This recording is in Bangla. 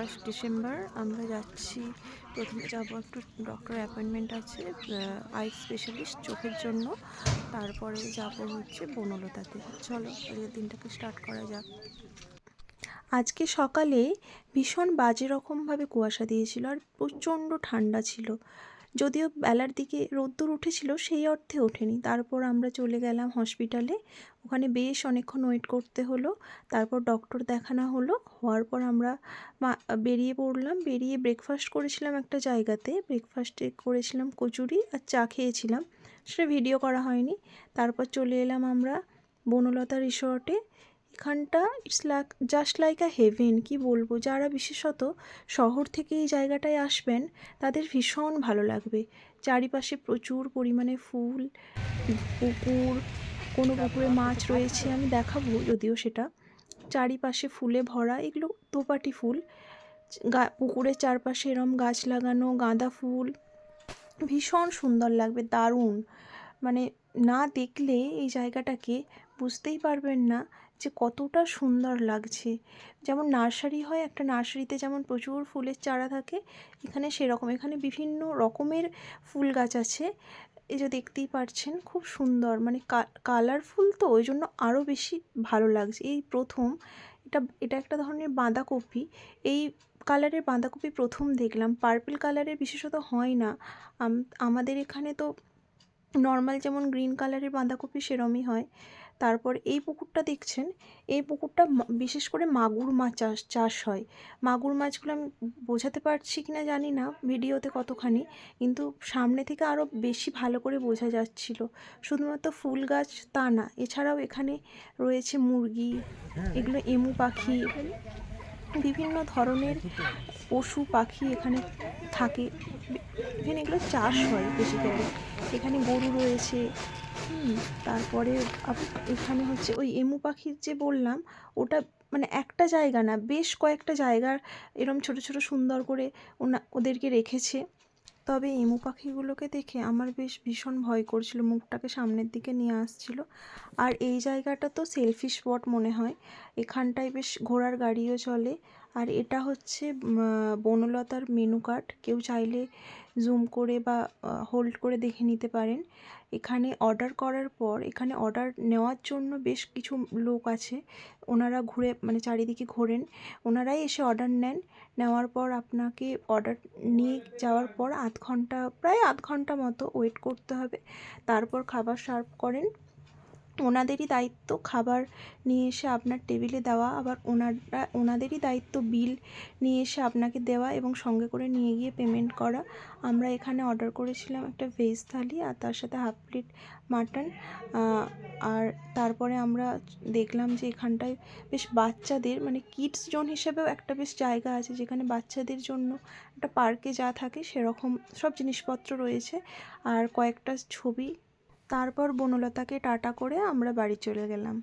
1 ডিসেম্বর আমরা যাচ্ছি। প্রথমে যাবো, একটু ডক্টর অ্যাপয়েন্টমেন্ট আছে আই স্পেশালিস্ট চোখের জন্য। তারপরে যাব হচ্ছে বনলতাতে। চলো আজকের দিনটাকে স্টার্ট করা যাক। আজকে সকালে ভীষণ বাজে রকমভাবে কুয়াশা দিয়েছিল আর প্রচণ্ড ঠান্ডা ছিল। যদিও বেলার দিকে রোদ্দুর উঠেছিল, সেই অর্থে ওঠেনি। তারপর আমরা চলে গেলাম হসপিটালে। ওখানে বেশ অনেকক্ষণ ওয়েট করতে হলো। তারপর ডক্টর দেখানো হলো। হওয়ার পর আমরা বেরিয়ে পড়লাম। বেরিয়ে ব্রেকফাস্ট করেছিলাম একটা জায়গাতে। ব্রেকফাস্টে করেছিলাম কচুরি আর চা খেয়েছিলাম, সেটা ভিডিও করা হয়নি। তারপর চলে এলাম আমরা বনলতা রিসর্টে। এখানটা জাস্ট লাইক আ হেভেন, কি বলবো। যারা বিশেষত শহর থেকে এই জায়গাটায় আসবেন তাদের ভীষণ ভালো লাগবে। চারিপাশে প্রচুর পরিমাণে ফুল, পুকুর, কোনো পুকুরে মাছ রয়েছে, আমি দেখাবো যদিও সেটা। চারিপাশে ফুলে ভরা, এগুলো দোপাটি ফুল। পুকুরের চারপাশে এরম গাছ লাগানো, গাঁদা ফুল, ভীষণ সুন্দর লাগবে, দারুণ। মানে না দেখলে এই জায়গাটাকে বুঝতেই পারবেন না যে কতটা সুন্দর লাগছে। যেমন নার্সারি হয়, একটা নার্সারিতে যেমন প্রচুর ফুলের চারা থাকে, এখানে সেরকম। এখানে বিভিন্ন রকমের ফুল গাছ আছে। এই যে দেখতেই পাচ্ছেন, খুব সুন্দর, মানে কালারফুল, তো ওই জন্য আরও বেশি ভালো লাগছে। এই প্রথম এটা একটা ধরনের বাঁধাকপি। এই কালারের বাঁধাকপি প্রথম দেখলাম। পার্পল কালারের বিশেষত হয় না আমাদের এখানে, তো নর্মাল যেমন গ্রিন কালারের বাঁধাকপি সেরমই হয়। তারপর এই পুকুরটা দেখছেন, এই পুকুরটা বিশেষ করে মাগুর মাছ চাষ হয়। মাগুর মাছগুলো আমি বোঝাতে পারছি কিনা জানি না ভিডিওতে কতখানি, কিন্তু সামনে থেকে আরও বেশি ভালো করে বোঝা যাচ্ছিল। শুধুমাত্র ফুল গাছ তা না, এছাড়াও এখানে রয়েছে মুরগি, এগুলো এমু পাখি, বিভিন্ন ধরনের পশু পাখি এখানে থাকে। এখানে এগুলো চাষ হয় বেসিক্যালি। এখানে গরু রয়েছে। তারপরে এখানে হচ্ছে ওই এমু পাখির যে বললাম, ওটা মানে একটা জায়গা না, বেশ কয়েকটা জায়গার এরম ছোট ছোট সুন্দর করে ওদেরকে রেখেছে। তবে এমু পাখিগুলোকে দেখে আমার বেশ ভীষণ ভয় করছিল, মুখটাকে সামনের দিকে নিয়ে আসছিল। আর এই জায়গাটা তো সেলফি স্পট মনে হয়। এখানটায় বেশ ঘোড়ার গাড়িও চলে। আর এটা হচ্ছে বনলতার মেনু কার্ড, কেউ চাইলে জুম করে বা হোল্ড করে দেখে নিতে পারেন। এখানে অর্ডার করার পর, এখানে অর্ডার নেওয়ার জন্য বেশ কিছু লোক আছে, ওনারা ঘুরে মানে চারিদিকে ঘোরেন, ওনারাই এসে অর্ডার নেন। নেওয়ার পর আপনাকে অর্ডার নিয়ে যাওয়ার পর প্রায় আধ ঘন্টা মতো ওয়েট করতে হবে। তারপর খাবার সার্ভ করেন। ওনাদেরই দায়িত্ব খাবার নিয়ে এসে আপনার টেবিলে দেওয়া, আবার ওনাদেরই দায়িত্ব বিল নিয়ে এসে আপনাকে দেওয়া এবং সঙ্গে করে নিয়ে গিয়ে পেমেন্ট করা। আমরা এখানে অর্ডার করেছিলাম একটা ভেজ থালি আর তার সাথে হাফ প্লেট মাটন। আর তারপরে আমরা দেখলাম যে এখানটায় বেশ বাচ্চাদের মানে কিডস জোন হিসেবেও একটা বেশ জায়গা আছে, যেখানে বাচ্চাদের জন্য একটা পার্কে যা থাকে সেরকম সব জিনিসপত্র রয়েছে, আর কয়েকটা ছবি। তারপর বনলতাকে টাটা করে আমরা বাড়ি চলে গেলাম।